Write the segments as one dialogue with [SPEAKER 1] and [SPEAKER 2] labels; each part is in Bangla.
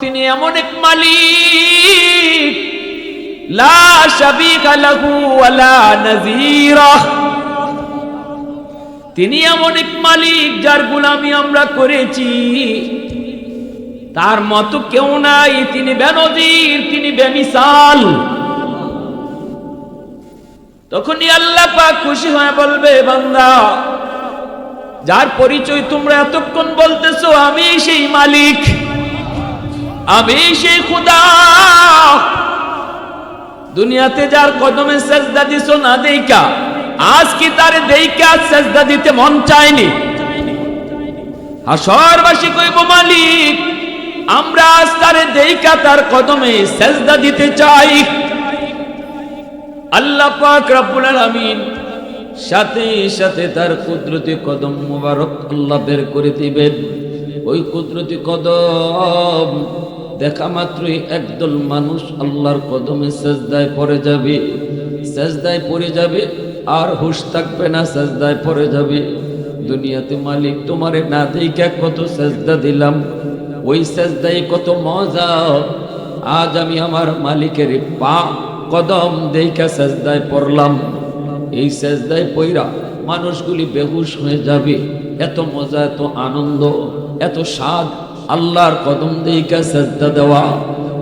[SPEAKER 1] তিনি এমন এক মালিক লা শাবিকা লাহু ওয়ালা নাযীরা। তিনি এমন এক মালিক যার গোলামি আমরা করেছি, তার মতো কেউ নাই। তিনি বেনজির, তিনি বেমিসাল। তখনই আল্লাহ পাক খুশি হয়ে বলবে, বান্দা, যার পরিচয় তোমরা এতক্ষণ বলতেছো, আমি সেই মালিক, আমি সেই খুদা। দুনিয়াতে যার কদমে সেজদা দিছো না দেইকা, আজ কি তার দেইকা সেজদা দিতে মন চায়নি? হাসরবাসী কইব, মালিক, আমরা আজ তারে দেইকা তার কদমে সেজদা দিতে চাই। আল্লাহ পাক রব্বুল আলামিন সাথে সাথে তার কুদরতি কদম মুবারক আল্লাহ বের করে দিবেন। ওই কুদরতি কদম দেখা মাত্রই একদল মানুষ আল্লাহর কদমে সেজদায় পড়ে যাবে, সেজদায় পড়ে যাবে, আর হুঁশ থাকবে না, সেজদায় পড়ে যাবে। দুনিয়াতে মালিক তোমারে না দেইখা কত সেজদা দিলাম, ওই সেজদায় কত মজা। আজ আমি আমার মালিকের পা কদম দেইখা সেজদায় পড়লাম। এই সেজদায় পইরা মানুষগুলি বেহুশ হয়ে যাবে। এত মজা, এত আনন্দ, এত স্বাদ আল্লাহর কদম দেইখা সেজদা দেওয়া।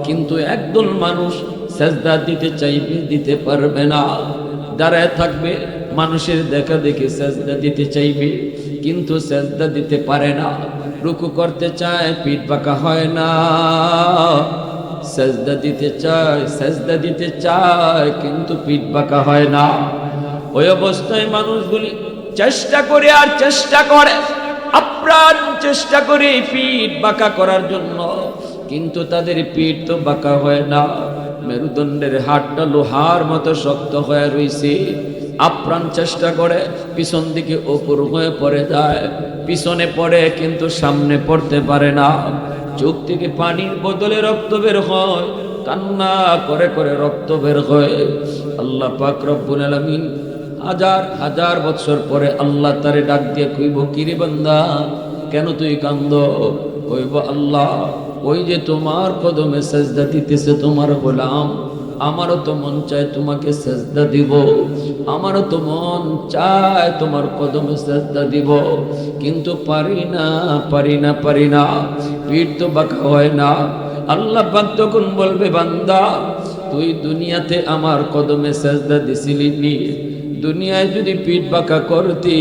[SPEAKER 1] কিন্তু একদল মানুষ সেজদা দিতে চাইবে, দিতে পারবে না, দাঁড়ায় থাকবে, মানুষের দেখা দেখে সেজদা দিতে চাইবে, কিন্তু সেজদা দিতে পারে না। রুকু করতে চায়, পিঠ বাঁকা হয় না। সেজদা দিতে চায়, সেজদা দিতে চায়, কিন্তু পিঠ বাঁকা হয় না। ওই অবস্থায় মানুষগুলি চেষ্টা করে আর চেষ্টা করে, আপ্রাণ চেষ্টা করে পিঠ বাঁকা করার জন্য, কিন্তু তাদের পিঠ তো বাঁকা হয় না। মেরুদণ্ডের হাড়টা লোহার মতো শক্ত হয়ে রয়েছে। আপ্রাণ চেষ্টা করে, পিছন দিকে উপর হয়ে পড়ে যায়, পিছনে পড়ে কিন্তু সামনে পড়তে পারে না। চোখ থেকে পানির বদলে রক্ত বের হয়, কান্না করে করে রক্ত বের হয়। আল্লাহ পাক রব্বুল আলামিন হাজার হাজার বছর পরে আল্লাহ তারে ডাক দিয়ে কইব, কিরে বান্দা, কেন তুই কান্দ? কইব, আল্লাহ, ওই যে তোমার কদমে সেজদা দিতেছে তোমার গোলাম, আমারও তো মন চায় তোমাকে সেজদা দিব, আমারও তো মন চায় তোমার কদমে সেজদা দিব, কিন্তু পারি না, পারি না, পারি না, পিঠ তো বাঁকা হয় না। আল্লাহ পাক তখন বলবে, বান্দা, তুই দুনিয়াতে আমার কদমে সেজদা দিছিলি নি? দুনিয়ায় যদি পিঠ বাঁকা করতি,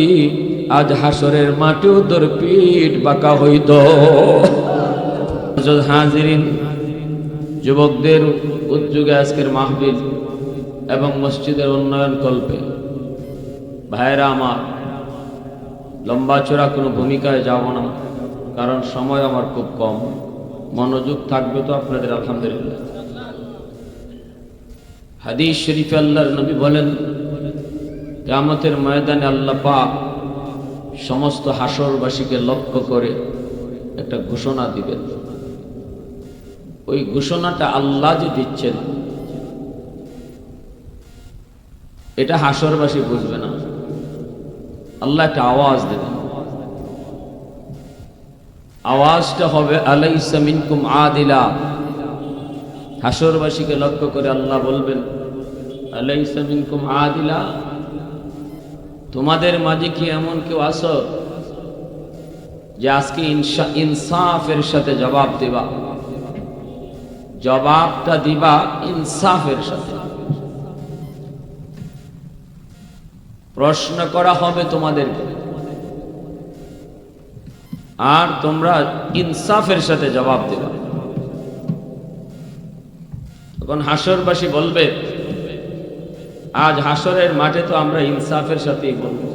[SPEAKER 1] আজ হাসরের মাঠেও তোর পিঠ বাঁকা হইত। হাজিরিন, যুবকদের উদ্যোগে আজকের মাহফিল এবং মসজিদের উন্নয়ন কল্পে ভাইরা আমার, লম্বা চড়া কোনো ভূমিকায় যাব না, কারণ সময় আমার খুব কম। মনোযোগ থাকবে তো আপনাদের, আলহামদুলিল্লাহ। হাদিস শরীফে আল্লাহর নবী বলেন, কিয়ামতের ময়দানে আল্লাহ পাক সমস্ত হাসরবাসীকে লক্ষ্য করে একটা ঘোষণা দিবেন। ওই ঘোষণাটা আল্লাহ যে দিচ্ছেন, এটা হাসরবাসী বুঝবে না। আল্লাহ একটা আওয়াজ দেবেন, আওয়াজটা হবে, আলাইসা মিনকুম আদিলা। হাসরবাসীকে লক্ষ্য করে আল্লাহ বলবেন, আলাইসা মিনকুম আদিলা, তোমাদের মাঝে কি এমন কেউ আছো যে আজকে ইনসাফের সাথে জবাব দিবা? জবাবটা দিবা ইনসাফের সাথে। প্রশ্ন করা হবে তোমাদেরকে, আর তোমরা ইনসাফের সাথে জবাব দিবা। তখন হাসরবাসী বলবে, আজ হাসরের মাঠে তো আমরা ইনসাফের সাথেই বলবো।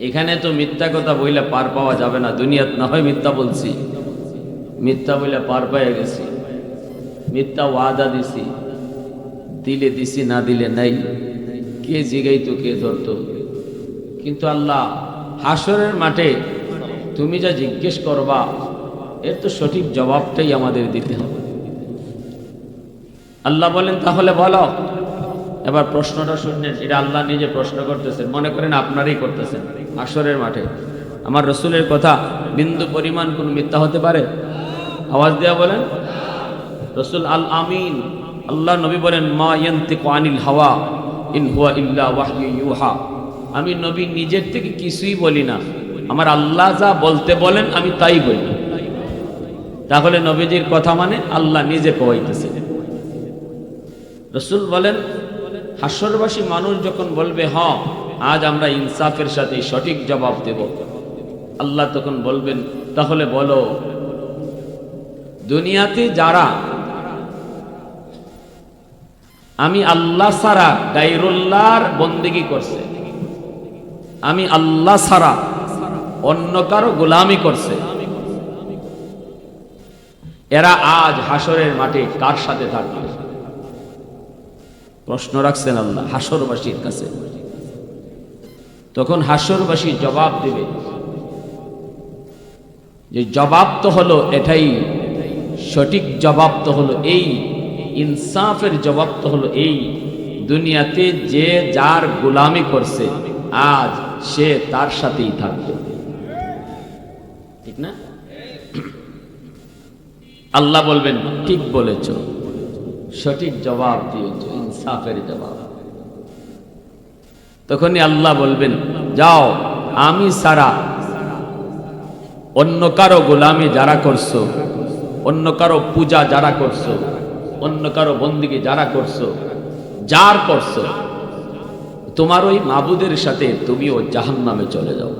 [SPEAKER 1] এখানে তো মিথ্যা কথা বইলে পার পাওয়া যাবে না। দুনিয়াত না হয় মিথ্যা বলছি, মিথ্যা বইলে পার পেয়ে গেছি, মিথ্যা ওয়াদা দিছি, দিলে দিছি, না দিলে নাই, কে জিগাইতো, কে ধরতো। কিন্তু আল্লাহ, হাসরের মাঠে তুমি যা জিজ্ঞেস করবা, এর তো সঠিক জবাবটাই আমাদের দিতে হবে। আল্লাহ বলেন, তাহলে বলো। এবার প্রশ্নটা শুনলেন, এটা আল্লাহ নিজে প্রশ্ন করতেছেন, মনে করেন আপনারই করতেছেন। হাসরের মাঠে আমার রসুলের কথা বিন্দু পরিমাণ কোন মিথ্যা হতে পারে? আওয়াজ দেয়া বলেন রাসূল আল আমিন। আল্লাহ নবী বলেন মা ইয়ান্তিকু আনিল হাওয়া ইন হুয়া ইল্লা ওয়াহয়ু ইউহা। আমি নবী নিজের থেকে কিছুই বলি না, আমার আল্লাহ যা বলতে বলেন আমি তাই বলি। তাহলে নবীজির কথা মানে আল্লাহ নিজে কওয়াইতেছে। রাসূল বলেন হাসরবাসী মানুষ যখন বলবে হ্যাঁ আজ আমরা ইনসাফের সাথে সঠিক জবাব দেব, আল্লাহ তখন বলবেন তাহলে বলো দুনিয়াতে যারা আমি আল্লাহ ছাড়া গায়রুল্লাহর বন্দেগী করছে, আমি আল্লাহ ছাড়া অন্য কারো গোলামি করছে, এরা আজ হাসরের মাঠে কার সাথে থাকবে? প্রশ্ন রাখছেন আল্লাহ হাসরবাসীর কাছে। তখন হাসরবাসী জবাব দেবে, যে জবাব তো হলো এটাই, সঠিক জবাব তো হলো এই, ইনসাফের জবাব তো হলো এই, দুনিয়াতে যে যার গোলামি করছে আজ সে তার সাথেই থাকবে। ঠিক না? আল্লাহ বলবেন ঠিক বলেছ, সঠিক জবাব দিয়েছ, ইনসাফের জবাব। তখনই আল্লাহ বলবেন যাও আমি ছাড়া অন্য কারো গোলামি যারা করছো, অন্য কারো পূজা যারা করছো, অন্য কারো বন্দিগি যারা করছো, যার করছো, তোমার ওই মাবুদের সাথে তুমিও জাহান্নামে চলে যাও।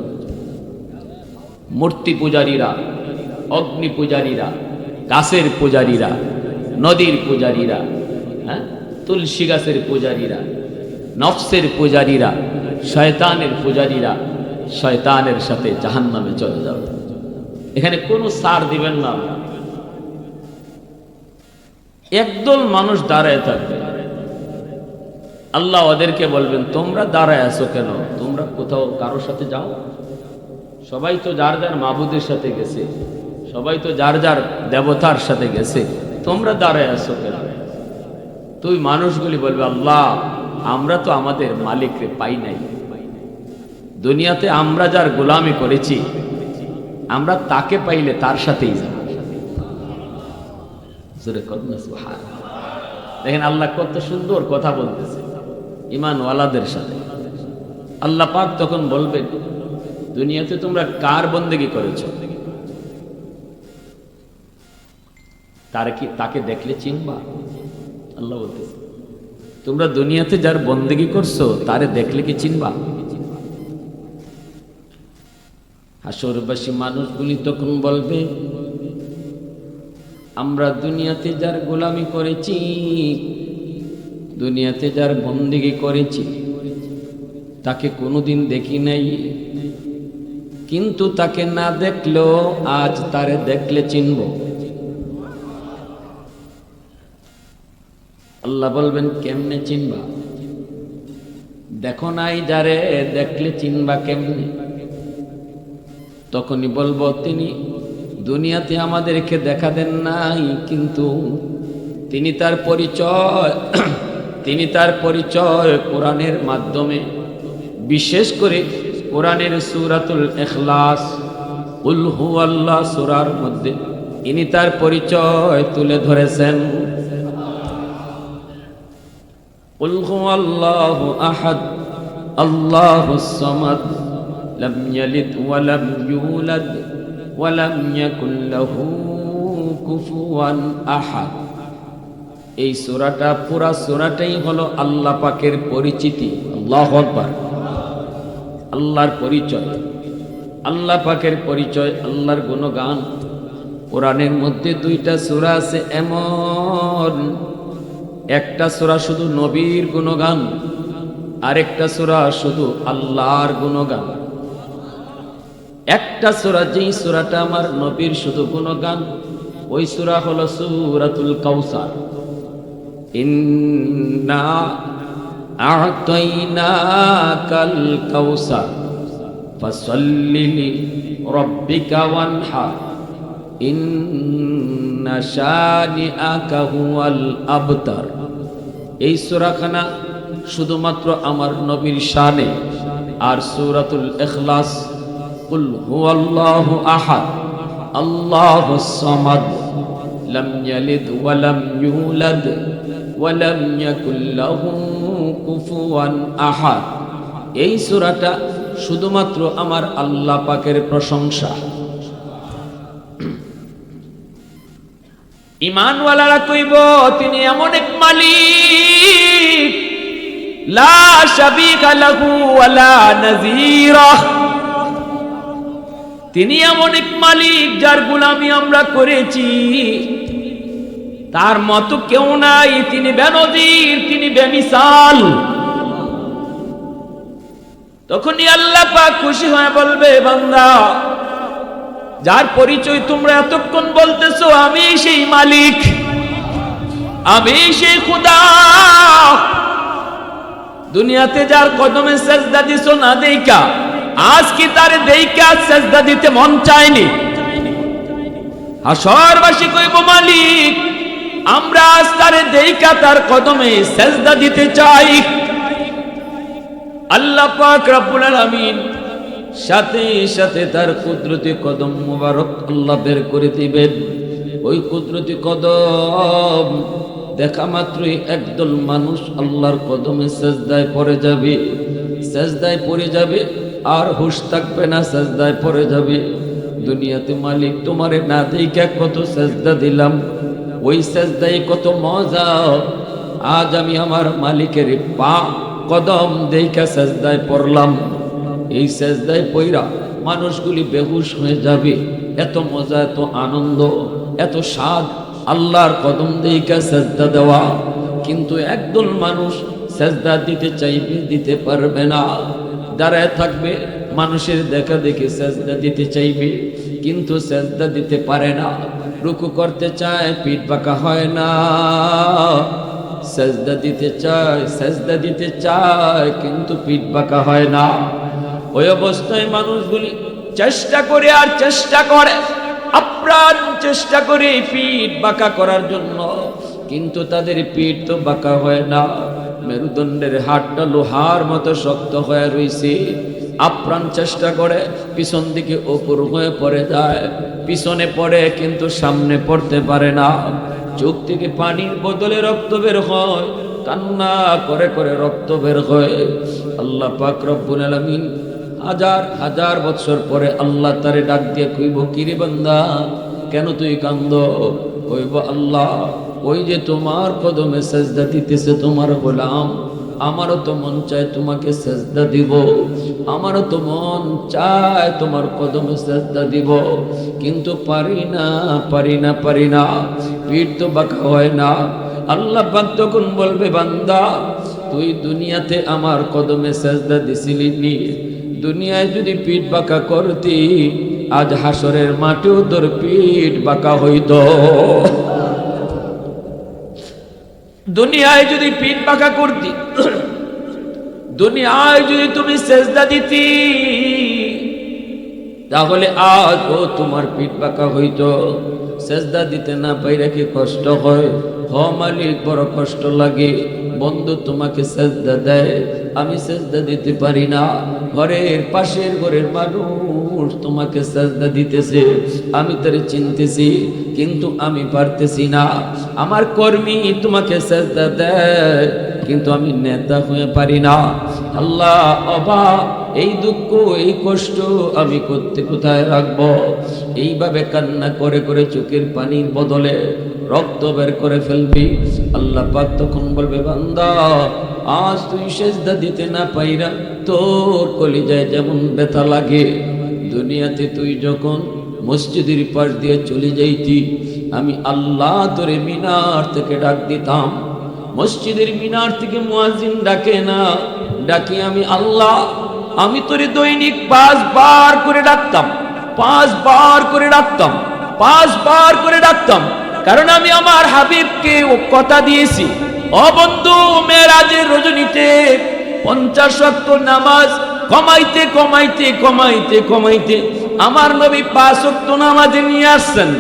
[SPEAKER 1] মূর্তি পূজারীরা, অগ্নি পূজারীরা, গাছের পূজারীরা, নদীর পূজারীরা, হ্যাঁ, তুলসী গাছের পূজারীরা, নফসের পূজারীরা, শয়তানের পূজারীরা, শয়তানের সাথে জাহান্নামে চলে যাও। এখানে কোনো ছাড় দিবেন না। একদল মানুষ দাঁড়ায় থাকবে, আল্লাহ ওদেরকে বলবেন তোমরা দাঁড়ায় আছো কেন? তোমরা কোথাও কারোর সাথে যাও? সবাই তো যার যার মাবুদের সাথে গেছে, সবাই তো যার যার দেবতার সাথে গেছে, তোমরা দাঁড়ায় আছো কেন? তুই মানুষগুলি বলবে আল্লাহ আমরা তো আমাদের মালিককে পাই নাই, দুনিয়াতে আমরা যার গোলামি করেছি আমরা তাকে পাইলে তার সাথেই যাব। দেখেন আল্লাহ কত সুন্দর কথা বলতেছে ঈমানওয়ালাদের সাথে। আল্লাহ পাক তখন বলবেন দুনিয়াতে তোমরা কার বন্দেগী করেছো? তাকে দেখলে চিনবা? আল্লাহ বলতেছে তোমরা দুনিয়াতে যার বন্দেগী করছো তারে দেখলে কি চিনবা? হাসরবাসী মানুষগুলি তখন বলবে আমরা দুনিয়াতে যার গোলামি করেছি, দুনিয়াতে যার বন্দেগী করেছি তাকে কোনোদিন দেখি নাই, কিন্তু তাকে না দেখলেও আজ তারে দেখলে চিনব। আল্লাহ বলবেন কেমনে চিনবা? দেখো নাই যারে, দেখলে চিনবা কেমনে? তখনই বলবো তিনি দুনিয়াতে আমাদেরকে দেখা দেন নাই, কিন্তু তিনি তার পরিচয় কোরআনের মাধ্যমে, বিশেষ করে কোরআনের সূরাতুল ইখলাস কুল হুয়াল্লাহ সূরার মধ্যে ইনি তার পরিচয় তুলে ধরেছেন। কুল হুয়াল্লাহু আহাদ আল্লাহুস সামাদ লাম ইয়ালিদ ওয়া লাম ইউলাদ ওয়া লাম ইয়াকুল লাহু কুফুয়ান আহাদ। এই সূরাটা, পুরা সূরাটাই হলো আল্লাহ পাকের পরিচিতি। আল্লাহু আকবার। আল্লাহর পরিচয়, আল্লাহ পাকের পরিচয়, আল্লাহর গুণগান। কোরআনের মধ্যে দুইটা সূরা আছে এমন, একটা সূরা শুধু নবীর গুণগান, আরেকটা সূরা শুধু আল্লাহর গুণগান। একটা সূরা, যেই সূরাটা আমার নবীর শুধু গুণগান, ওই সূরা হলো সূরাতুল কাউসার। ইন্না আ'তাইনাকাল কাউসার ফাসাল্লি লিরাব্বিকা ওয়ানহার ইন্না শানিআকা হুয়াল আবতার। এই সূরাখানা শুধুমাত্র আমার নবীর শানে। আর সূরাতুল ইখলাস কুল হুয়াল্লাহু আহাদ আল্লাহুস সামাদ লাম ইয়ালিদ ওয়া লাম ইউলাদ ওয়া লাম ইয়াকুল লাহু কুফুয়ান আহাদ। এই সূরাটা শুধুমাত্র আমার আল্লাহ পাকের প্রশংসা। ঈমানওয়ালারা কইব তিনি এমন এক মালিক লা শাবিকা লাহু ওয়া লা নাযীরা। তিনি এমন এক মালিক যার গোলামি আমরা করেছি, তার মতো কেউ নাই। তিনি বেনজির, তিনি বেমিসাল। তখনই আল্লাহ পাক খুশি হয়ে বলবে, বান্দা যার পরিচয় তোমরা এতক্ষণ বলতেছো, আমি সেই মালিক, আমি সেই খোদা। দুনিয়াতে যার কদমে সেজদা দিছো না দেইকা, আজ কি তারে দেইকা সেজদা দিতে মন চায়নি? হাসরবাসী কইব, মালিক আমরা আজ তারে দেইকা তার কদমে সেজদা দিতে চাই। আল্লাহ পাক রব্বুল আলামিন সাথে সাথে তার কুদরতি কদম মুবারক আল্লাহ বের করে দিবেন। ওই কুদরতি কদম দেখা মাত্রই একদল মানুষ আল্লাহর কদমে সেজদায় পড়ে যাবে, সেজদায় পড়ে যাবে, আর হুঁশ থাকবে না, সেজদায় পড়ে যাবে। দুনিয়াতে মালিক তোমারে না দেইখা কত সেজদা দিলাম, ওই সেজদায় কত মজা। আজ আমি আমার মালিকের পা কদম দেইখা সেজদায় পড়লাম। এই সেজদায় পইরা মানুষগুলি বেহুশ হয়ে যাবে। এত মজা, এত আনন্দ, এত স্বাদ আল্লাহর কদম দেইখা সেজদা দেওয়া। কিন্তু একদল মানুষ সেজদা দিতে চাইবে, দিতে পারবে না, দাঁড়ায় থাকবে। মানুষের দেখা দেখে সেজদা দিতে চাইবে, কিন্তু সেজদা দিতে পারে না। রুকু করতে চায়, পিঠ বাঁকা হয় না। সেজদা দিতে চায়, সেজদা দিতে চায়, কিন্তু পিঠ বাঁকা হয় না। ওই অবস্থায় মানুষগুলি চেষ্টা করে আর চেষ্টা করে, আপ্রাণ চেষ্টা করে পিঠ বাঁকা করার জন্য, কিন্তু তাদের পিঠ তো বাঁকা হয় না। মেরুদণ্ডের হাড়টা লোহার মতো শক্ত হয়ে রয়েছে। আপ্রাণ চেষ্টা করে, পিছন দিকে উপর হয়ে পড়ে যায়, পিছনে পড়ে কিন্তু সামনে পড়তে পারে না। চোখ থেকে পানির বদলে রক্ত বের হয়, কান্না করে করে রক্ত বের হয়। আল্লাহ পাক রব্বুল আলামিন হাজার হাজার বছর পরে আল্লাহ তারে ডাক দিয়ে কইব, কিরে বান্দা কেন তুই কান্দ? কইব, আল্লাহ ওই যে তোমার কদমে সেজদা দিতেছে তোমার গোলাম, আমারও তো মন চায় তোমাকে সেজদা দিব, আমারও তো মন চায় তোমার কদমে সেজদা দিব, কিন্তু পারি না, পারি না, পারি না, পিঠ তো বাঁকা হয় না। আল্লাহ পাক তখন বলবে, বান্দা তুই দুনিয়াতে আমার কদমে সেজদা দিছিলি নি? দুনিয়ায় যদি পিঠ বাঁকা করতি, আজ হাসরের মাঠেও তোর পিঠ বাঁকা হইত। দুনিয়ায় যদি পিঠ বাঁকা করতি, দুনিয়ায় যদি তুমি সেজদা দিতি, তাহলে আজও তোমার পিঠ বাঁকা হইত। সেজদা দিতে না পাইরা কি কষ্ট হয়? হ মালিক, বড় কষ্ট লাগে। বন্ধু তোমাকে সেজদা দেয়, আমি সেজদা দিতে পারি না। ঘরের পাশের ঘরের মানুষ তোমাকে সেজদা দিতেছে, আমি তারে চিনতেছি, কিন্তু আমি পারতেছি না। আমার কর্মী তোমাকে সেজদা দেয়, কিন্তু আমি নেতা হয়ে পারি না। আল্লাহ অভাব, এই দুঃখ, এই কষ্ট আমি করতে কোথায় রাখবো? এইভাবে কান্না করে করে চোখের পানির বদলে রক্ত বের করে ফেলবি। আল্লাহ পাক তখন বলবে, বান্দা আজ তুই সেজদা দিতে না পাইরা তোর কলিজায় যেমন ব্যথা লাগে, দুনিয়াতে তুই যখন মসজিদের পাশ দিয়ে চলে যাইতি, আমি আল্লাহ তোরে মিনার থেকে ডাক দিতাম। মসজিদের মিনার থেকে মুয়াজ্জিন ডাকে না, ডাকি আমি আল্লাহ। আমি তোরে দৈনিক 5 বার করে ডাকতাম, 5 বার করে ডাকতাম, 5 বার করে ডাকতাম, কারণ আমি আমার হাবিবকে কথা দিয়েছি, ও বন্ধু মেরাজের রজনীতে 50 ওয়াক্ত নামাজ কমাইতে কমাইতে কমাইতে কমাইতে আমার নবী 5 ওয়াক্ত নামাজে নিয়ে আসছেন।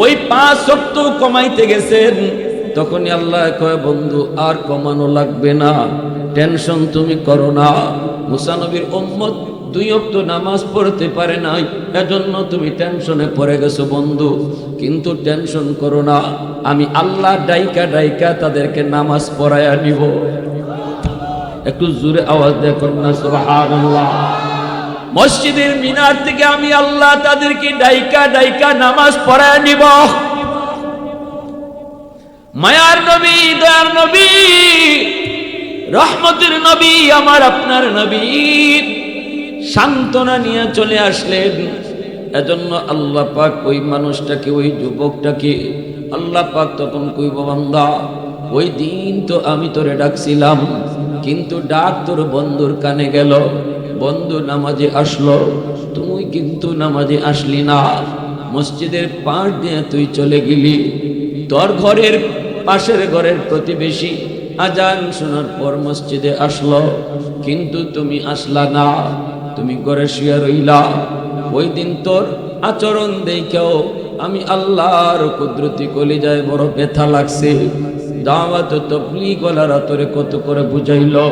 [SPEAKER 1] ওই 5 ওয়াক্ত কমাইতে গেছেন, তখনই আল্লাহ কয়, বন্ধু আর কমানো লাগবে না, টেনশন তুমি করো না। মুসা নবীর উম্মত 2 ওয়াক্ত নামাজ পড়তে পারে নাই, এজন্য তুমি টেনশনে পড়ে গেছো বন্ধু। কিন্তু টেনশন করো না, আমি আল্লাহ ডাইকা ডাইকা তাদেরকে নামাজ পড়ায়া নিব। একটু জোরে আওয়াজ দেখুন না সুবহানাল্লাহ। মসজিদের মিনার থেকে আমি আল্লাহ তাদেরকে ডাইকা ডাইকা নামাজ পড়ায়া নিব। মায়ার নবী, দয়ার নবী, রহমতের নবী, আমার আপনার নবী সান্ত্বনা নিয়ে চলে আসলেন। এজন্য আল্লাহ পাক ওই মানুষটাকে, ওই যুবকটাকে আল্লাহ পাক তখন কইব, বান্দা ওই দিন তো আমি তোরে ডাকছিলাম, কিন্তু ডাক তোর বন্ধুর কানে গেল, বন্ধু নামাজে আসলো, তুই কিন্তু নামাজে আসলি না। মসজিদের পাশ দিয়ে তুই চলে গেলি, তোর ঘরের পাশের ঘরের প্রতিবেশী আজান শোনার পর মসজিদে আসলো, কিন্তু তুমি আসলা না, তুমি ঘরে শুয়ে রইলা। ওই দিন তোর আচরণ দেখেও আমি আল্লাহর কুদরতি কলিজায় বড় ব্যথা লাগছে। দাওয়াত তাবলীগ ওয়ালারা তোরে কত করে বুঝাইলো,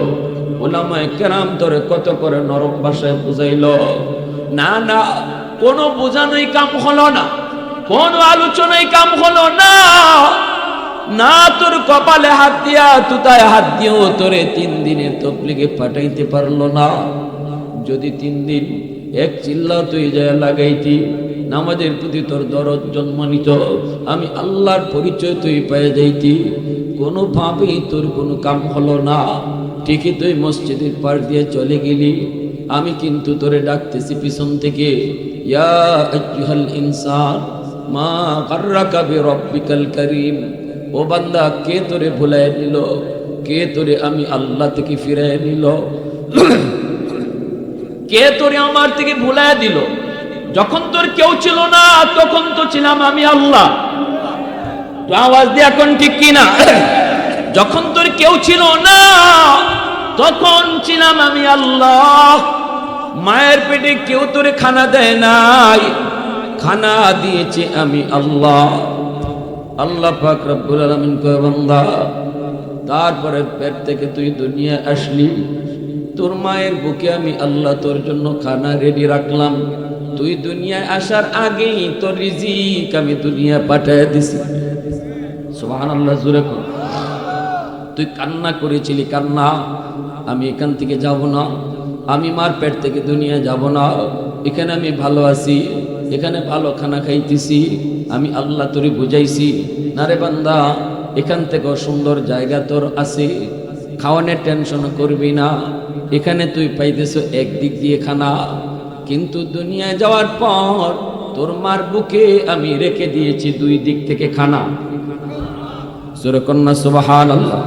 [SPEAKER 1] উলামায়ে কেরাম তোরে কত করে নরম ভাষায় বুঝাইলো। না না, কোনো বোঝানোই কাম হলো না, কোনো আলোচনাই কাম হলো না। না তোর কপালে হাত দিয়া, তুতায় হাত দিয়েও তোরে 3 দিনের তাবলীগে পাঠাইতে পারলো না। যদি 3 দিন এক চিল্লা তুই যায় লাগাইতি, নামাজের প্রতি তোর দরদ জন্ম নিত, আমি আল্লাহর পরিচয় তুই পেয়ে যাইতি, কোনোভাবেই তোর কোনো কাম হলো না। ঠিকই তুই মসজিদের পার দিয়ে চলে গেলি, আমি কিন্তু তোরে ডাকতেছি পিছন থেকে, ইয়া আইয়ুহাল ইনসান মা গাররাকা বিরাব্বিকাল কারীম। ও বান্দা, কে তোরে ভুলায় নিল, কে তোরে আমি আল্লাহ থেকে ফিরায় নিল, কে তোরে আমার থেকে ভুলায় দিল? যখন তোর কেউ ছিল না, তখন তো ছিলাম আমি আল্লাহ। তো আওয়াজ দিয়ে এখন ঠিক কিনা? যখন তোর কেউ ছিল না, তখন ছিলাম আমি আল্লাহ। মায়ের পেটে কেউ তোরে খানা দেয় নাই, খানা দিয়েছে আমি আল্লাহ। আল্লাহ পাক রব্বুল আলামিন কয়, বান্দা তারপরে পেট থেকে তুই দুনিয়া আসলি, তোর মায়ের বুকে আমি আল্লাহ তোর জন্য খানা রেডি রাখলাম। তুই দুনিয়ায় আসার আগেই তোর রিজিক আমি দুনিয়া পাঠিয়ে দিছি। সুবহানাল্লাহ, জোরে কর। তুই কান্না করেছিলি, কান্না আমি এখান থেকে যাব না, আমি মার পেট থেকে দুনিয়া যাব না, এখানে আমি ভালো আছি, এখানে ভালো খানা খাইতেছি, আমি আল্লাহ তোরে বুঝাইছি। না রে বান্দা, এখান থেকে সুন্দর জায়গা তোর আছে, খাওয়ানোর টেনশন করবি না, এখানে তুই পাইতেছ একদিক দিয়ে খানা, কিন্তু দুনিয়ায় যাওয়ার পর তোর মার বুকে আমি রেখে দিয়েছি 2 দিক থেকে খানা। সূরা কন্যা সুবহানাল্লাহ।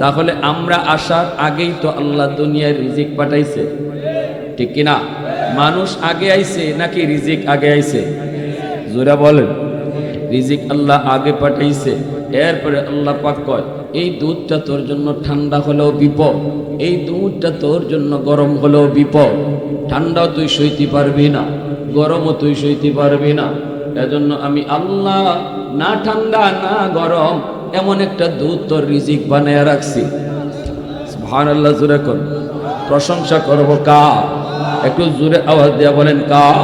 [SPEAKER 1] তাহলে আমরা আসার আগেই তো আল্লাহ দুনিয়ার রিজিক পাঠাইছে, ঠিক কিনা? মানুষ আগে আইছে নাকি রিজিক আগে আইছে? জোরা বলেন। রিজিক আল্লাহ আগে পাঠাইছে। এরপরে আল্লাহ পাক কয়, এই দুধটা তোর জন্য ঠান্ডা হলেও বিপদ, এই দুধটা তোর জন্য গরম হলেও বিপদ। ঠান্ডাও তুই সইতে পারবি না, গরমও তুই সইতে পারবি না। এজন্য আমি আল্লাহ না ঠান্ডা না গরম এমন একটা দুধ তোর রিজিক বানায় রাখছি। সুবহানাল্লাহ, জোরে কর। প্রশংসা করব কার? একটু জোরে আওয়াজ দিয়ে বলেন কার?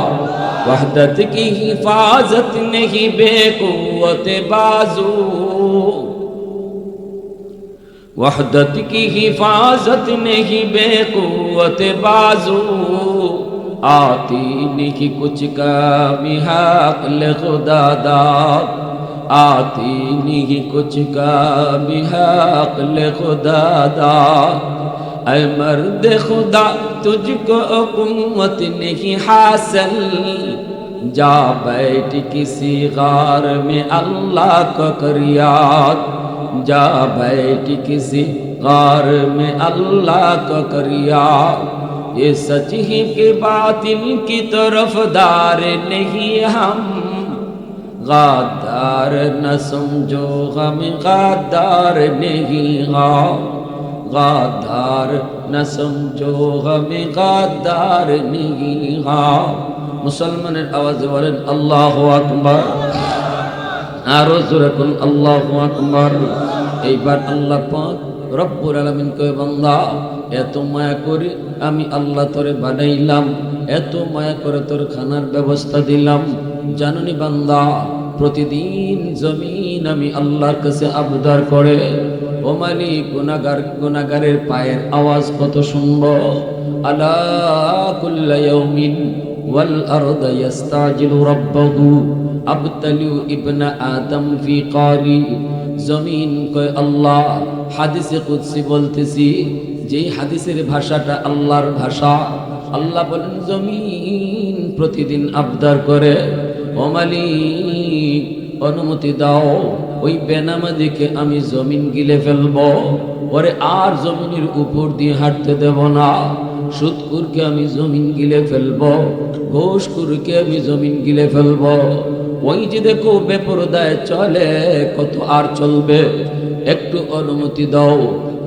[SPEAKER 1] वहदत की हिफाजत नहीं बेकुव्वत बाजू, वहदत की हिफाजत नहीं बेकुव्वत बाजू, आती नहीं कुछ कमी हक़ खुदा दाद, आती नहीं कुछ कमी हक़ खुदा दाद। ऐ मर्द खुदा तुझको कुव्वत नहीं हासिल, जा बैठ किसी गार में अल्लाह को कर याद, जा बैठ किसी गार में अल्लाह को कर याद। ये सच ही कि बातिन की तरफदार नहीं हम, गादार न समझो हम गादार नहीं हम, गादार न समझो हमें गादार नहीं हाँ। मुसलमाনের আওয়াজে বলেন আল্লাহু আকবার। আরো জোরে কোন আল্লাহু আকবার। এইবার আল্লাহ পাক রব্বুল আলামিন কয় বান্দা এত মায়া করে আমি আল্লাহ তোরে বানাইলাম, এত মায়া করে তোর খানার ব্যবস্থা দিলাম, জাননি বান্দা প্রতিদিন জমিন আমি আল্লাহর কাছে আবদার করে ও মালিক গুনাহগারের পায়ের আওয়াজ কত শুনবো। আলা কুল্লা ইয়াউমিন ওয়াল আরদা ইস্তাজিলু রাব্বাহু আবতালু ইবনা আদম ফি কারি। জমিন কয় আল্লাহ, হাদিসে কুদসি বলতেছি, যেই হাদিসের ভাষাটা আল্লাহর ভাষা। আল্লাহ বলেন জমিন প্রতিদিন আবদার করে ও মালিক অনুমতি দাও ওই বেনামাজিকে আমি জমিন গিলে ফেলবো, ওরে আর জমিনের উপর দিয়ে হাঁটতে দেব না। সুদকুরকে আমি জমিন গিলে ফেলবো, ঘোষকুরকে আমি জমিন গিলে ফেলবো। ওই যে দেখো বেপরদায় চলে, কত আর চলবে, একটু অনুমতি দাও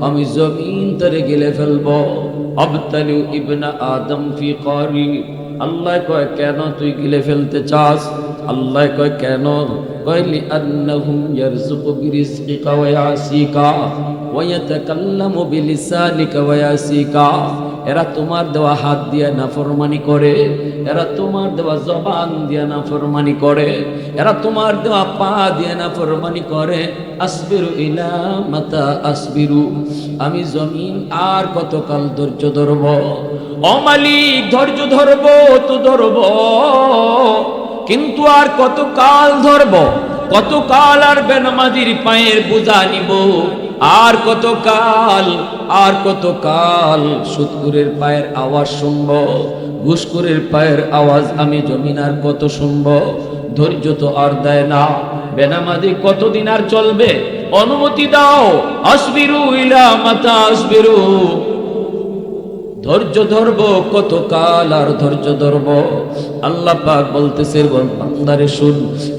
[SPEAKER 1] আমি জমিন তরে গিলে ফেলবো। আবতালু ইবনা আদম ফি কারি। আল্লাহ কয় কেন তুই গিলে ফেলতে চাস? আল্লাহ কয় কেন? কয়লি আন্নাহুম ইয়ারযুকু বিরিজকিকা ওয়া ইয়াসিকা ওয়া ইয়াতাকাল্লামু বিলিসানিকা ওয়া ইয়াসিকা। এরা তোমার দেওয়া হাত দিয়ে নাফরমানি করে, এরা তোমার দেওয়া জবান দিয়ে নাফরমানি করে, এরা তোমার দেওয়া পা দিয়ে নাফরমানি করে। আসবিরু ইলা মাতা আসবিরু। আমি জমিন আর কতকাল ধৈর্য ধরব? ও মালিক ধৈর্য ধরব তো ধরব, কিন্তু আর কতকাল ধরব? কতকাল আর বেনামাজির পায়ের বোঝা নিব? আর কতকাল, আর কতকাল সুদকুরের পায়ের আওয়াজ শুনব, ঘুষখোরের পায়ের আওয়াজ আমি জমিন আর কত শুনব? ধৈর্য তো আর দেয় না। বেনামাজি কতদিন আর চলবে? অনুমতি দাও। আসবিরু ইলা মাতা আসবিরু। ধৈর্য ধরবো কতকাল আর ধৈর্য ধরবো? আল্লাহ পাক বলতেছে বান্দারে শুন,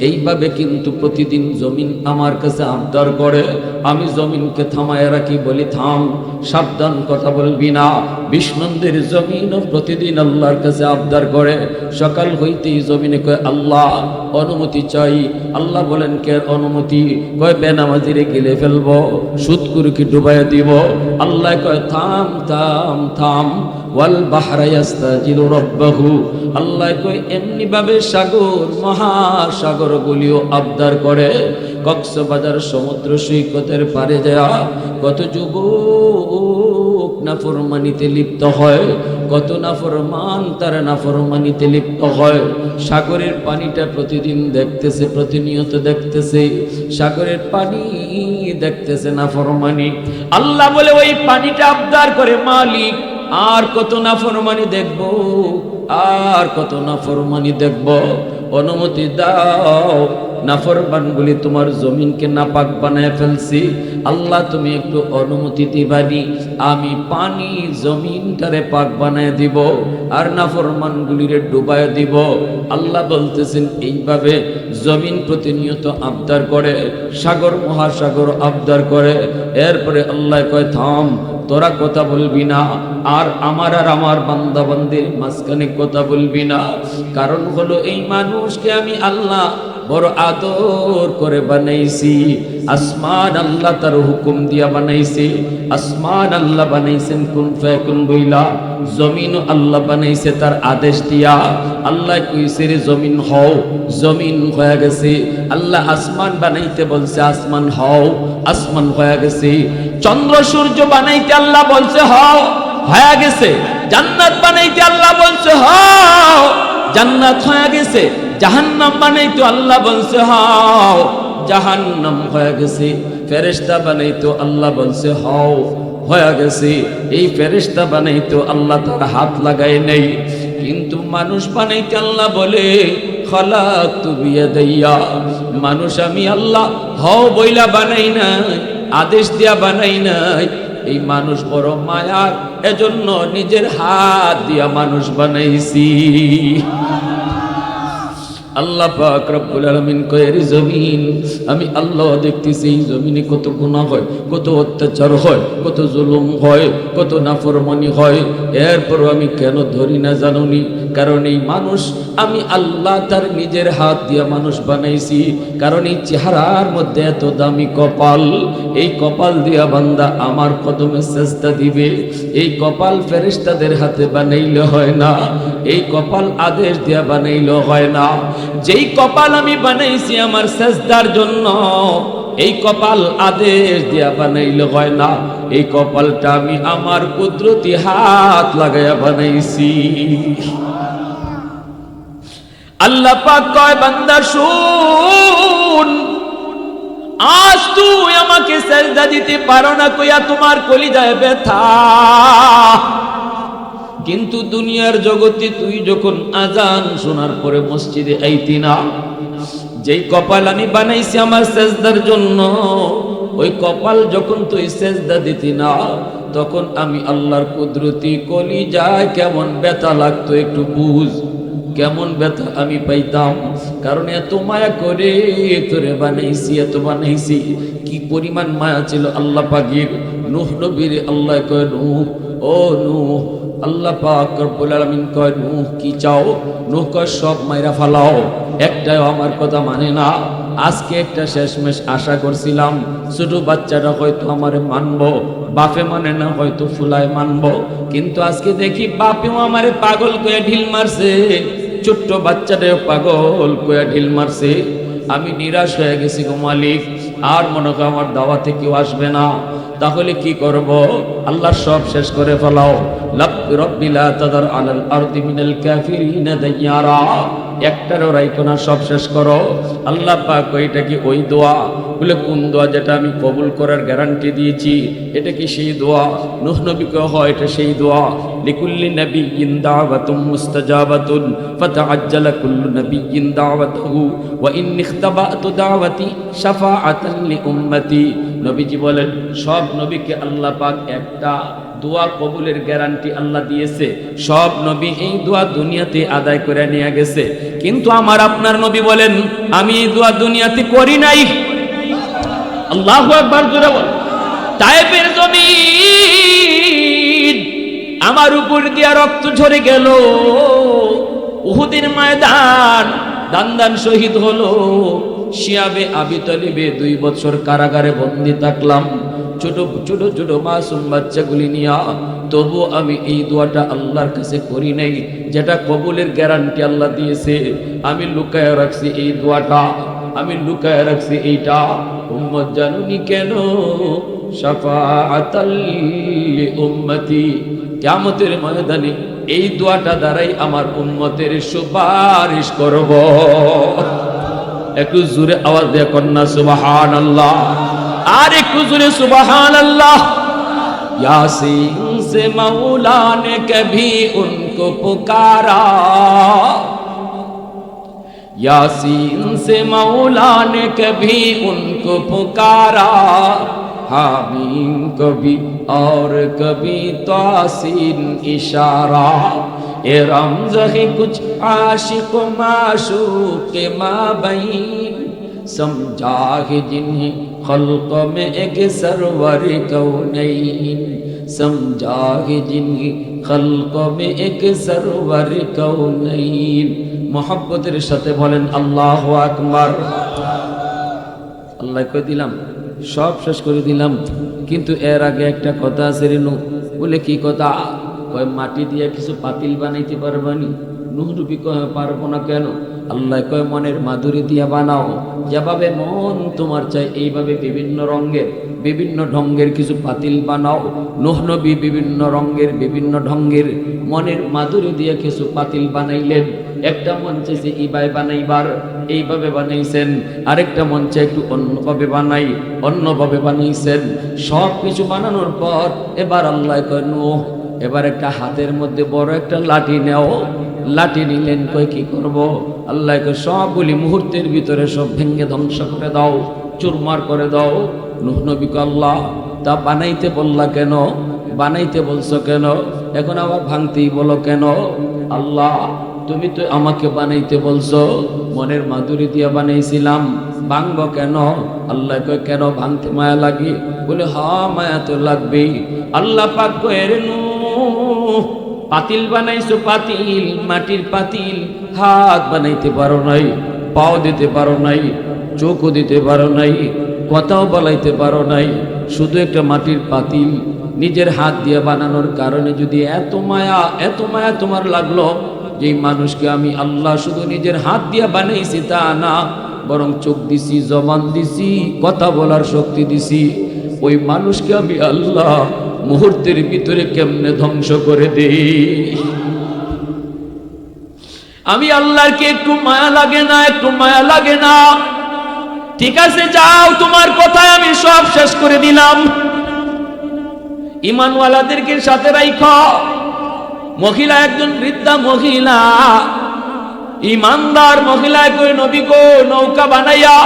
[SPEAKER 1] এইভাবে কিন্তু প্রতিদিন জমিন আমার কাছে আবদার করে। আমি জমিনকে থামায় রাখি, বলি থাম, সাবধান, কথা বলবি না। বিষ্ণন্দের জমিনও প্রতিদিন আল্লাহর কাছে আবদার করে। সকাল হইতেই জমিনে কয় আল্লাহ অনুমতি চাই। আল্লাহ বলেন কে অনুমতি? কয় বেনামাজিরে গিলে ফেলবো, সুদকুরকে ডুবাইয়া দিব। আল্লাহ কয় থাম থাম থাম। ওয়াল বাহরা ইয়াস্তাজিলু রাব্বাহু। আল্লাহ কয় এমনি ভাবে সাগর, মহাসাগর গুলিও আবদার করে। কক্সবাজার সমুদ্র সৈকতের পারে যায় কত যুবক নাফরমানিতে লিপ্ত হয়, কত নাফরমান তার নাফরমানিতে লিপ্ত হয়। সাগরের পানিটা প্রতিদিন দেখতেছে, প্রতিনিয়ত দেখতেছে, সাগরের পানি দেখতেছে নাফরমানি। আল্লাহ বলে ওই পানিটা আবদার করে মালিক আর কত নাফরমানি দেখব, আর কত নাফরমানি দেখব, অনুমতি দাও। নাফরমানগুলি তোমার জমিনকে নাপাক বানায় ফেলছি, আল্লাহ তুমি একটু অনুমতি দিবানি, আমি পানি জমিনটারে পাক বানায় দিব আর নাফরমানগুলিরে ডুবায় দিব। আল্লাহ বলতেছেন এইভাবে জমিন প্রতিনিয়ত আবদার করে, সাগর মহাসাগর আবদার করে। এরপরে আল্লাহ কয় থাম, তোরা কথা বলবি না, আর আমার বান্দা বান্দির মাঝখানে কথা বলবি না। কারণ হলো এই মানুষকে আমি আল্লাহ বড় আদর করে বানাইছি। আসমান আল্লাহ তার হুকুম দিয়া বানাইছে, আসমান আল্লাহ বানাইছেন কুন ফায়াকুন বইলা, জমিন আল্লাহ বানাইছে তার আদেশ দিয়া। আল্লাহ কইছে রে জমিন হও, জমিন হয়ে গেছে। আল্লাহ আসমান বানাইতে বলছে, আসমান হও, আসমান হয়ে গেছে। চন্দ্র সূর্য বানাইতে আল্লাহ বলছে হও, হয়ে গেছে। জান্নাত বানাইতে আল্লাহ বলছে হও, জান্নাত হয়ে গেছে। জাহান্নাম বানাইতো আল্লাহ বলছে হও, জাহান্নাম হয়ে গেছে। ফেরেশতা বানাইতো আল্লাহ বলছে হও, হয়ে গেছে। এই ফেরেশতা বানাইতো আল্লাহ তার হাত লাগায় নেই, কিন্তু মানুষ বানাইতে আল্লাহ বলে খালাকতু বিয়াদাইয়া। মানুষ আমি আল্লাহ হও বইলা বানাই নাই, আদেশ দিয়া বানাই নাই। এই মানুষ বড় মায়ার, এজন্য নিজের হাত দিয়া মানুষ বানাইছি। আল্লাহ পাক রব্বুল আলামিন কয় রে জমিন, আমি আল্লাহ দেখতেছি এই জমিনে কত গুনাহ হয়, কত অত্যাচার হয়, কত জুলুম হয়, কত নাফরমানি হয়, এরপর আমি কেন ধরি না জানুনি? কারণ এই মানুষ আমি আল্লাহ তার নিজের হাত দিয়ে মানুষ বানাইছি। কারণ এই চেহারার মধ্যে এত দামি কপাল, এই কপাল দিয়া বান্দা আমার কদমে সেজদা দিবে। এই কপাল ফেরেশতাদের হাতে বানাইলে হয় না, এই কপাল আদেশ দিয়া বানাইলে হয় না। যেই কপাল আমি বানাইছি আমার সেজদার জন্য, এই কপাল আদেশ দিয়া বানাইলে হয় না, এই কপালটা আমি আমার কুদরতি হাত লাগাইয়া বানাইছি। আল্লাহ পাক কয় বান্দা শুন, আজ তুই আমাকে সেজদা দিতে পারো না কইয়া তোমার কলিজায় ব্যথা, কিন্তু দুনিয়ার জগতে তুই যখন আজান শোনার পরে মসজিদে আইতি না, যেই কপাল আমি বানাইছি আমার সেজদার জন্য, ওই কপাল যখন তুই সেজদা দিতি না, তখন আমি আল্লাহর কুদরতি কলিজায় কেমন ব্যথা লাগতো একটু বুঝ, কেমন ব্যথা আমি পাইতাম। কারণ এত মায়া করে তোরে বানাইছি, এত বানাইছি, কি পরিমাণ মায়া ছিল আল্লাহ পাকের। নূহ নবীর আল্লাহ কয় নূহ, ও নূহ, আল্লাহ পাক রব্বুল আলামিন কয় নূহ কি চাও? নূহ কয় সব মাইরা ফালাও, একটাও আমার কথা মানে না। আজকে একটা শেষমেশ আশা করছিলাম, ছোট বাচ্চাটা হয়তো আমারে মানবো, বাপে মানে না হয়তো ফুলায় মানবো, কিন্তু আজকে দেখি বাপেও আমারে পাগল কয়ে ঢিল মারছে, ছোট্ট বাচ্চাটাও পাগল কয়ে ঢিল মারছে। আমি নিরাশ হয়ে গেছি গো মালিক, আর মনে হয় আমার দাওয়াতে কেউ আসবে না। তাহলে কি করব? আল্লাহ সব শেষ করে ফেলাও। রব্বি লা তাদার আলাল আরদি মিনাল কাফিরিনা দাইয়ারা, একটারও রাইখো না, সব শেষ করো। আল্লাহ পাক ওইটা কি ওই দোয়া? বলে কোন দোয়া? যেটা আমি কবুল করার গ্যারান্টি দিয়েছি, এটা কি সেই দোয়া? নূহ নবী কয় হয় এটা সেই দোয়া। লিকুল্লি নাবিয়্যিন দাওয়াতুম মুস্তাজাবাতুন ফাতাআজ্জালা কুল্লু নাবিয়্যিন দাওয়াতাহু ওয়া ইন্নী ইখতাবাতু দাওয়াতি শাফাআতান লি উম্মতি। নবীজি বলেন সব নবীকে আল্লাহ পাক একটা দোয়া কবুলের গ্যারান্টি আল্লাহ দিয়েছে। সব নবী এই দোয়া দুনিয়াতে আদায় করে নিয়ে গেছে, কিন্তু আমার আপনার নবী বলেন আমি এই দোয়া দুনিয়াতে করি নাই। আল্লাহু আকবার জোরে বল। তায়েফের জমিন আমার উপর দিয়া রক্ত ঝরে গেল, উহুদের ময়দান দান শহীদ হলো, শিয়াবে আবি তালিবে 2 বছর কারাগারে বন্দী থাকলাম, ছোট ছোট ছোট মাসুম বাচ্চাগুলি নিয়া। তবু আমি এই দোয়াটা আল্লাহর কাছে করি নাই, যেটা কবুলের গ্যারান্টি আল্লাহ দিয়েছে। আমি লুকায় রাখছি এই দোয়াটা, আমি লুকায় রাখছি এইটা। উম্মত জানুনি কেন? শাফাআতাল লি উম্মতি, কিয়ামতের ময়দানে এই দোয়াটা দ্বারাই আমার উম্মতের সুপারিশ করব। একটু জোরে আওয়াজ দিয়ে কন্যা সুবহানাল্লাহ, আর একটু জোরে সুবহানাল্লাহ। यासीन से मौला ने कभी उनको पुकारा, यासीन से मौला ने कभी उनको पुकारा, हामीम कभी और कभी तासीन इशारा। ए रमज़ है कुछ आशिक माशूक के माबैन, समझा है जिन्हें खल्क़ में एक सरवर कौनैन, समझा है जिन्हें खल्क़ में एक सरवर कौनैन। मोहब्बतेर साथे बोलेन आल्लाहु আকবার। আল্লাহ কই দিলাম, সব শেষ করে দিলাম, কিন্তু এর আগে একটা কথা আছে রে নূহ। বলে কি কথা? কয় মাটি দিয়ে কিছু পাতিল বানাইতে পারবানি? নূহ নবী কয় পারবো না কেন? আল্লাহ কয় মনের মাধুরী দিয়া বানাও, যেভাবে মন তোমার চাই এইভাবে বিভিন্ন রঙের বিভিন্ন ঢঙ্গের কিছু পাতিল বানাও। নূহ নবী বিভিন্ন রঙের বিভিন্ন ঢঙ্গের মনের মাধুরী দিয়ে কিছু পাতিল বানাইলেন। একটা মন চাইছে এইভাবে বানাইবার, এইভাবে বানাইছেন, আরেকটা মন চাই একটু অন্যভাবে বানাই, অন্যভাবে বানাইছেন। সব কিছু বানানোর পর এবার আল্লাহ কয় নূহ এবার একটা হাতের মধ্যে বড় একটা লাঠি নেও। লাঠি নিলেন, কয় কি করব? আল্লাহ কয় সবগুলি মুহূর্তের ভিতরে সব ভেঙে ধ্বংস করে দাও, চুরমার করে দাও। নূহ নবী কয় আল্লাহ তা বানাইতে বললা কেন? বানাইতে বলছো কেন? এখন আবার ভাঙতেই বলো কেন? আল্লাহ তুমি তো আমাকে বানাইতে বলছো, মনের মাধুরী দিয়া বানাইছিলাম, ভাঙবো কেন? আল্লাহ কয় কেন ভাঙতে মায়া লাগে? বলে হ্যাঁ মায়া তো লাগবেই। আল্লাহ পাক কয় রে নূহ, পাতিল বানাইছো, পাতিল, মাটির পাতিল, হাত বানাইতে পারো নাই, পাও দিতে পারো নাই, চোখও দিতে পারো নাই, কথাও বলাইতে পারো নাই, শুধু একটা মাটির পাতিল নিজের হাত দিয়ে বানানোর কারণে যদি এত মায়া তোমার লাগলো, যে মানুষকে আমি আল্লাহ শুধু নিজের হাত দিয়ে বানাইছি তা না, বরং চোখ দিছি, জবান দিছি, কথা বলার শক্তি দিছি, ওই মানুষকে আমি আল্লাহ মুহূর্তের ভিতরে কেমনে ধ্বংস করে দেই? আমি আল্লাহর কি একটু মায়া লাগে না? একটু মায়া লাগে না? ঠিক আছে যাও, তোমার কথায় আমি সব শেষ করে দিলাম। ঈমানওয়ালাদেরকে সাথে রাইখো। মহিলা, একজন বৃদ্ধা মহিলা, ঈমানদার মহিলায় কই নবী গো, নৌকা বানাইয়া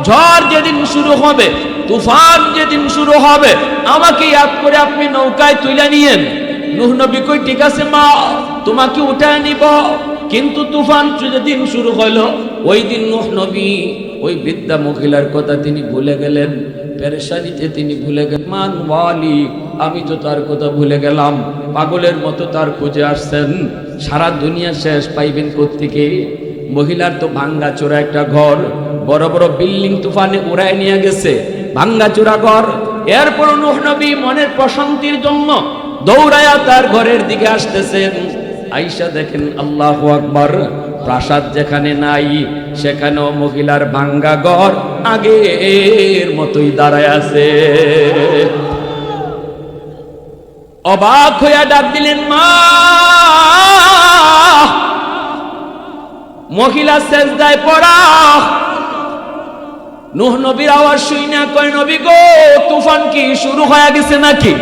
[SPEAKER 1] ঝড় যেদিন শুরু হবে, তুফান যেদিন শুরু হবে, আমাকে ইয়াদ করে আপনি নৌকায় তুলে নিয়েন। নূহ নবী কই ঠিক আছে মা, তোমাকে উঠায় নিব। কিন্তু তুফান যেদিন শুরু হলো, ওই দিন নূহ নবী ওই বৃদ্ধা মহিলার কথা তিনি ভুলে গেলেন, পেরেশানিতে তিনি ভুলে গেলেন। মান ওয়ালি, আমি তো তার কথা ভুলে গেলাম। পাগলের মতো তার খুঁজে আসছেন, সারা দুনিয়া শেষ পাইবেন কোত্থেকে? মহিলার তো ভাঙ্গা চোরা একটা ঘর, বড় বড় বিল্ডিং তুফানে উড়ায় নিয়ে গেছে, ভাঙ্গা চোরা ঘর। এরপর নূহ নবী মনের প্রশান্তির জন্য দৌড়ায়া তার ঘরের দিকে আসতেছেন। আয়েশা দেখেন আল্লাহু আকবার, প্রাসাদ যেখানে নাই সেখানেও মহিলার ভাঙ্গা ঘর আগের মতোই দাঁড়ায় আছে। অবাক হইয়া ডাক দিলেন মা। মহিলা সেজদায় পড়া। নূহ নবীর আওয়াজ শুইনা কয় নবী গো, তুফান কি শুরু হয়ে গেছে নাকি?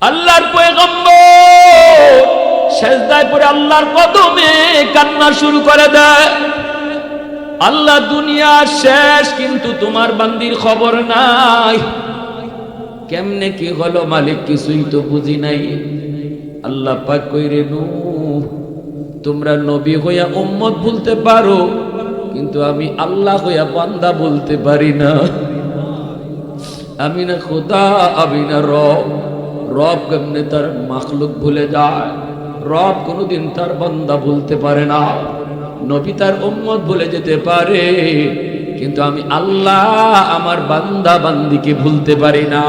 [SPEAKER 1] আল্লাহর পয়গম্বর সেজদায় পড়ে আল্লাহর কদমে কান্না শুরু করে দেয়। আল্লাহ দুনিয়া শেষ, কিন্তু তোমার বান্দির খবর নাই। কেমনে কি হলো মালিক কিছুই তো বুঝি নাই। আল্লাহ পাক কইরে নূহ, তোমরা নবী হইয়া উম্মত বলতে পারো, কিন্তু আমি আল্লাহ হইয়া বান্দা বলতে পারি না। আমি না খোদা, আমি না রব। রব কেমনে তার মাখলুক ভুলে যায়? রব কোনোদিন তার বান্দা বলতে পারে না। নবী তার উম্মত বলে যেতে পারে, কিন্তু আমি আল্লাহ আমার বান্দা বান্দিকে ভুলতে পারি না।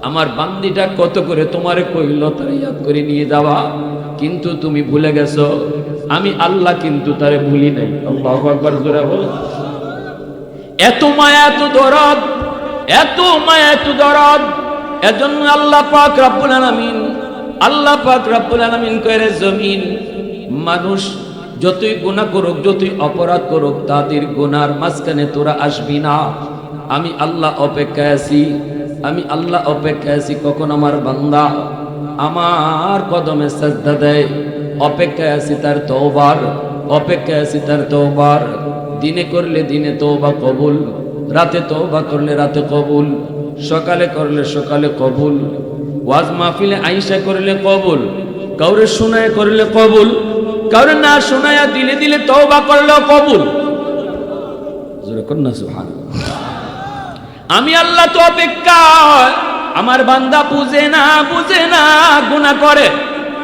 [SPEAKER 1] আমার বান্দিটা কত করে তোমারে কইল তার ইয়াদ করে নিয়ে যাওয়া, কিন্তু তুমি ভুলে গেছো। আমি আল্লাহ কিন্তু তারে ভুলি নাই। আল্লাহু আকবার জোরে বলো। এত মায়া, এত দরদ, এত মায়া, এত দরদ। এজন্য আল্লাহ পাক রব্বুল আলামিন, আল্লাহ পাক রব্বুল আলামিন কইরে জমিন মানুষ যতই গুনাহ করুক, যতই অপরাধ করুক, তাদের গুনার মাঝখানে তোরা আসবি না। আমি আল্লাহ অপেক্ষায় আছি, আমি আল্লাহ অপেক্ষায় আছি কখন আমার বান্দা আমার কদমে সাজদা দেয়। অপেক্ষায় আছি তার তওবার, অপেক্ষায় আছি তার তওবার। দিনে করলে দিনে তওবা কবুল, রাতে তওবা করলে রাতে কবুল, সকালে করলে সকালে কবুল, ওয়াজ মাহফিলে আইসা করলে কবুল, কাউরে শোনায় করলে কবুল, কাউরে না শোনায়া দিলে দিলে তওবা করলেও কবুল। জোরে কর না সুবহানাল্লাহ। আমি আল্লাহ তো অপেক্ষা। আমার বান্দা বুঝে না, বুঝে না, গুনাহ করে,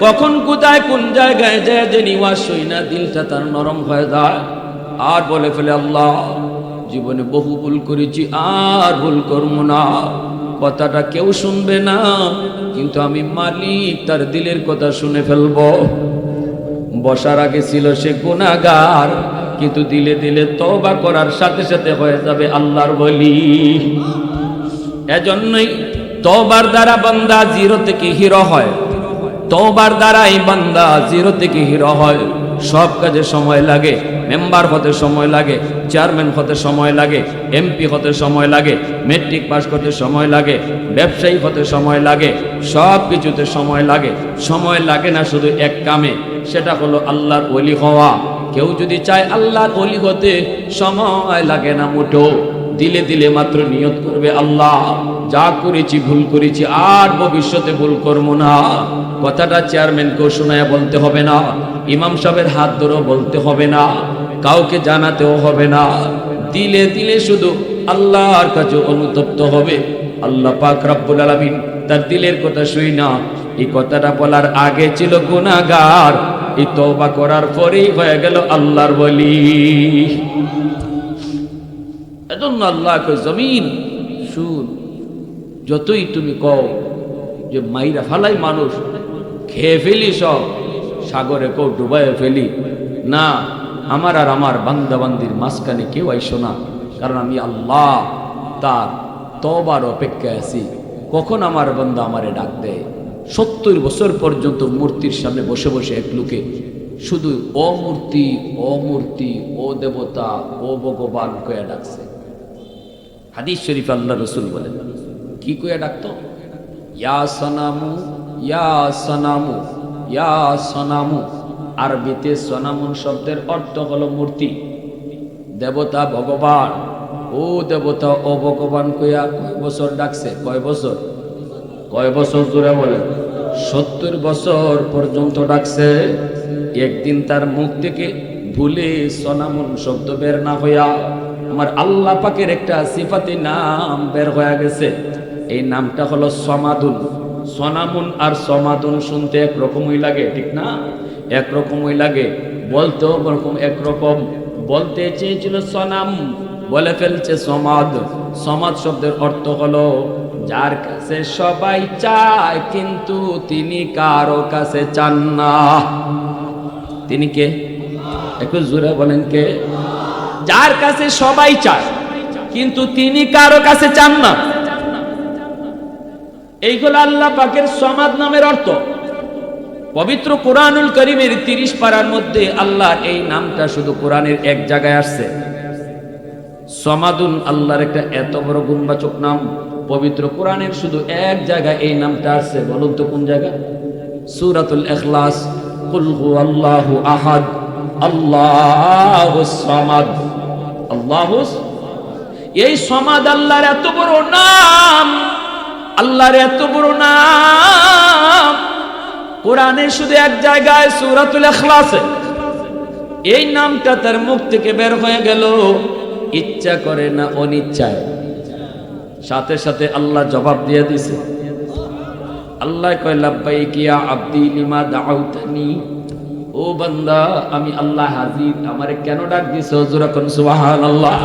[SPEAKER 1] কখন কোথায় কোন জায়গায় যায় যে নিওয়াজ হই না, দিলটা তার নরম হয়ে যায়, আর বলে ফেলে আল্লাহ জীবনে বহু ভুল করেছি, আর ভুল করবো না। কথাটা কেউ শুনবে না, কিন্তু আমি মালিক তার দিলের কথা শুনে ফেলবো। বসার আগে ছিল সে গুনাহগার, কিন্তু দিলে দিলে তওবা করার সাথে সাথে হয়ে যাবে আল্লাহর ওলি। এজন্যই তওবার দ্বারা বান্দা জিরো থেকে হিরো হয়। তওবার দ্বারাই বান্দা জিরো থেকে হিরো হয়। সব কাজে সময় লাগে, মেম্বার হতে সময় লাগে, চেয়ারম্যান হতে সময় লাগে, এমপি হতে সময় লাগে, মেট্রিক পাস করতে সময় লাগে, ব্যবসায়ী হতে সময় লাগে, সব কিছুতে সময় লাগে। সময় লাগে না শুধু এক কামে, সেটা হলো আল্লাহর ওলি হওয়া। কেউ যদি চায় আল্লাহর ওলি হতে, সময় লাগে না মুঠো। দিলে দিলে মাত্র নিয়ত করবে, আল্লাহ যা করেছি ভুল করেছি, আর ভবিষ্যতে ভুল করবো না। কথাটা চেয়ারম্যানকেও শোনায় বলতে হবে না, ইমাম সাহেবের হাত ধরেও বলতে হবে না, কাউকে জানাতেও হবে না। দিলে দিলে শুধু আল্লাহর কাছে অনুতপ্ত হবে। আল্লাহ পাক রব্বুল আলামিন তার দিলের কথা শুই না, এই কথাটা বলার আগে ছিল গুনাহগার, এই তওবা করার পরেই হয়ে গেল আল্লাহর ওলি। এজন্য আল্লাহ কয়, জমিন শুন, যতই তুমি কও যে মাইরা ফালাই মানুষ, খেয়ে ফেলি সব, সাগরে কও ডুবাইয়ে ফেলি, না, আমার আর আমার বান্দাবান্দির মাঝখানে কেউ আইসো না, কারণ আমি আল্লাহ তার তওবার অপেক্ষায় আছি। কখন আমার বান্দা আমারে ডাক দেয়। 70 বছর পর্যন্ত মূর্তির সামনে বসে বসে এক লোকে শুধু ও মূর্তি, ও মূর্তি, ও দেবতা, ও ভগবান কয়া ডাকছে। হাদিস শরীফ আল্লাহ রসুল বলেন, কি কয়া ডাকতো? ইয়া সনামু, ইয়া সনামু, ইয়া সনামু। আরবিতে সনামুন শব্দের অর্থ হলো মূর্তি। দেবতা, ভগবান, ও দেবতা, ও ভগবান কয়া কয় বছর ডাকছে? কয় বছর? কয় বছর জোরে বলেন? 70 বছর পর্যন্ত ডাকছে। একদিন তার মুখ থেকে ভুলে সনামুন শব্দ বের না হইয়া আমার আল্লাহ পাকের একটা সিফাতি নাম বের হয়ে গেছে। এই নামটা হলো সমাদুন। সনামুন আর সমাদুন শুনতে একরকমই লাগে, ঠিক না? একরকমই লাগে, বলতেও একরকম। বলতে চেয়েছিল সনাম, বলে ফেলছে সমাদ। সমাদ শব্দের অর্থ হলো যার কাছে সবাই চায় কিন্তু তিনি কারো কাছে চান না। তিনি কে? একটু জোরে বলেন, কে? যার কাছে সবাই চায় কিন্তু তিনি কারো কাছে চান না। এইগুলো আল্লাহ পাকের সমাদ নামের অর্থ। পবিত্র কোরআনুল কারীমের 30 পারার মধ্যে আল্লাহ এই নামটা শুধু কোরআনের এক জায়গায় আসছে। সমাদুন আল্লাহর একটা এত বড় গুণবাচক নাম, পবিত্র কোরআনের শুধু এক জায়গায় এই নামটা আসছে। বলুন তো কোন জায়গা? সূরাতুল ইখলাস, কুল হুয়াল্লাহু আহাদ, আল্লাহুস সামাদ। আল্লাহুস, এই সমাদ আল্লাহর এত বড় নাম, আল্লাহর এত বড় নাম কোরআনে শুধু এক জায়গায় সূরাতুল ইখলাসে এই নামটা তার মুখ থেকে বের হয়ে গেল। ইচ্ছা করে না অনিচ্ছায়, সাথে সাথে আল্লাহ জবাব দিয়ে দিছে। আল্লাহ কয়, লাব্বাইক ইয়া আব্দি লিমা দাউতানি। ও বান্দা, আমি আল্লাহ হাজির, আমারে কেন ডাক দিছো? জোরে কোন সুবহানাল্লাহ।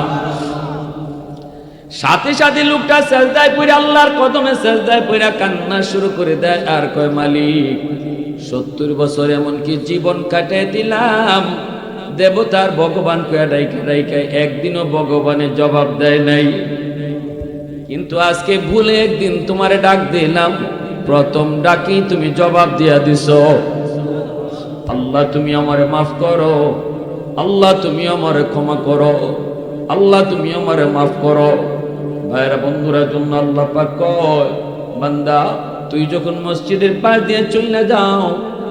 [SPEAKER 1] সাথে সাথে লোকটা সেজদায় পড়ে আল্লাহর কদমে সেজদায় পড়ে কান্না শুরু করে দেয় আর কয়, মালিক 70 বছর এমনকি জীবন কাটিয়ে দিলাম, দেবতার ভগবান কয়া ডাইকা ডাইকা একদিনও ভগবানের জবাব দেয় নাই, কিন্তু আজকে ভুলে একদিন তোমারে ডাক দিলাম, প্রথম ডাকি তুমি জবাব দিয়া দিছো। আল্লাহ তুমি আমারে মাফ করো, আল্লাহ তুমি আমারে ক্ষমা করো, আল্লাহ তুমি আমারে মাফ করো। ভাইরা বন্ধুরা, জন্য আল্লাহ পাক কয়, বান্দা তুই যখন মসজিদের পাশ দিয়ে চলে যাও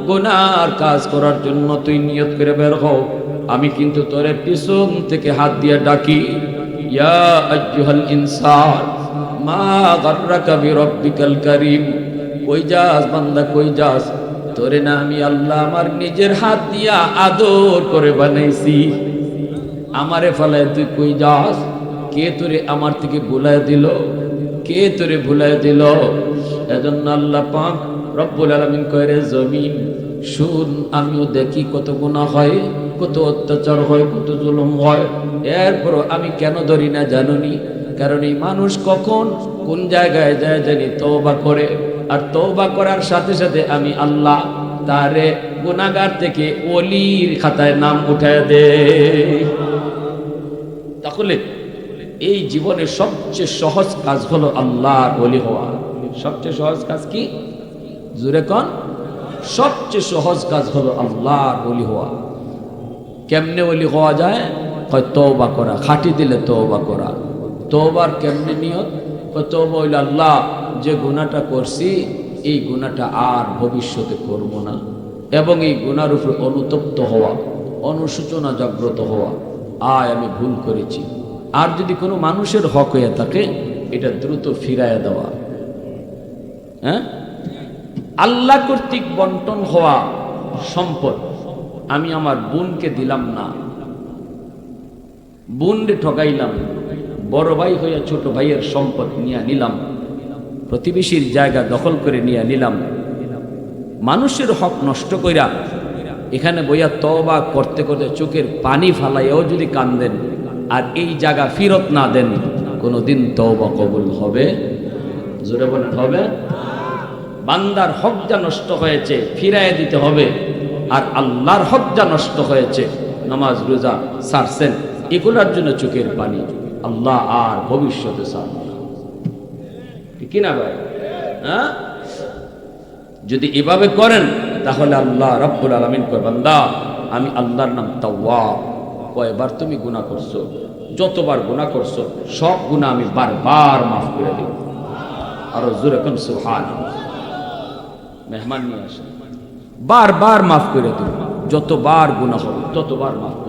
[SPEAKER 1] গুনার কাজ করার জন্য, তুই নিয়ত করে বের হও, আমি কিন্তু তোরে পিছন থেকে হাত দিয়ে ডাকি, ইয়া আইয়ুহাল ইনসান মা গাররাকা বিরাব্বিকাল কারীম। কই যাস বান্দা, কই যাস? তোরে না আমি আল্লাহ আমার নিজের হাত দিয়া আদর করে বানাইছি, আমারে ফলায় তুই কই যাস? কে তোরে আমার থেকে ভুলায় দিল? কে তোরে ভুলায় দিল? এজন্য আল্লাহ পাক রব্বুল আলামিন কয়, রে জমিন শুন, আমিও দেখি কত গুনাহ হয়, কত অত্যাচার হয়, কত জুলুম হয়, এরপরও আমি কেন ধরি না জানুনি? কারণ এই মানুষ কখন কোন জায়গায় যায় জানি তওবা করে, আর তওবা করার সাথে সাথে আমি আল্লাহ তারে গুনাহগার থেকে ওলির খাতায় নাম উঠায় দে। তাহলে এই জীবনের সবচেয়ে সহজ কাজ হলো আল্লাহর ওলি হওয়া। সবচেয়ে সহজ কাজ কি? জোরে কোন? সবচেয়ে সহজ কাজ হলো আল্লাহর ওলি হওয়া। কেমনে ওলি হওয়া যায়? কয় তওবা করা, খাঁটি দিলে তওবা করা। তওবার কেমনে নিয়ত? কয় তওবা হইল, আল্লাহ যে গুনাহটা করছি এই গুনাহটা আর ভবিষ্যতে করব না, এবং এই গুনার উপর অনুতপ্ত হওয়া, অনুশোচনা জাগ্রত হওয়া, আয় আমি ভুল করেছি, আর যদি কোনো মানুষের হক হয়ে থাকে এটা দ্রুত ফিরাইয়া দেওয়া। হ্যাঁ, আল্লাহ কর্তৃক বন্টন হওয়া সম্পদ আমি আমার বোনকে দিলাম না, বোনরে ঠকাইলাম, বড় ভাই হইয়া ছোট ভাইয়ের সম্পদ নিয়ে নিলাম, প্রতিবেশীর জায়গা দখল করে নিয়ে নিলাম, মানুষের হক নষ্ট কইরা এখানে বইয়া তওবা করতে করতে চোখের পানি ফালাইয়াও যদি কান্দেন আর এই জায়গা ফিরত না দেন, কোনোদিন তওবা কবুল হবে? জোরে বলেন হবে? বান্দার হক যা নষ্ট হয়েছে ফিরাইয়া দিতে হবে, আর আল্লাহর হক যা নষ্ট হয়েছে, নামাজ রোজা ছাড়ছেন, এগুলোর জন্য চোখের পানি আল্লাহ আর ভবিষ্যতে ছাড়বে না। ঠিক না ভাই? হ্যাঁ, যদি এভাবে করেন তাহলে আল্লাহ রাব্বুল আলামিন কয়, বান্দা আমি আল্লাহর নাম তাওয়াব। কয়বার তুমি গুনাহ করছো, যতবার গুনাহ করছো সব গুনাহ আমি বারবার মাফ করে দেব। আর জোরে কোন সুবহানাল্লাহ। মেহমান নিয়ে আসেন, বারবার মাফ করে দেব, যতবার গুনাহ হবে ততবার মাফ করে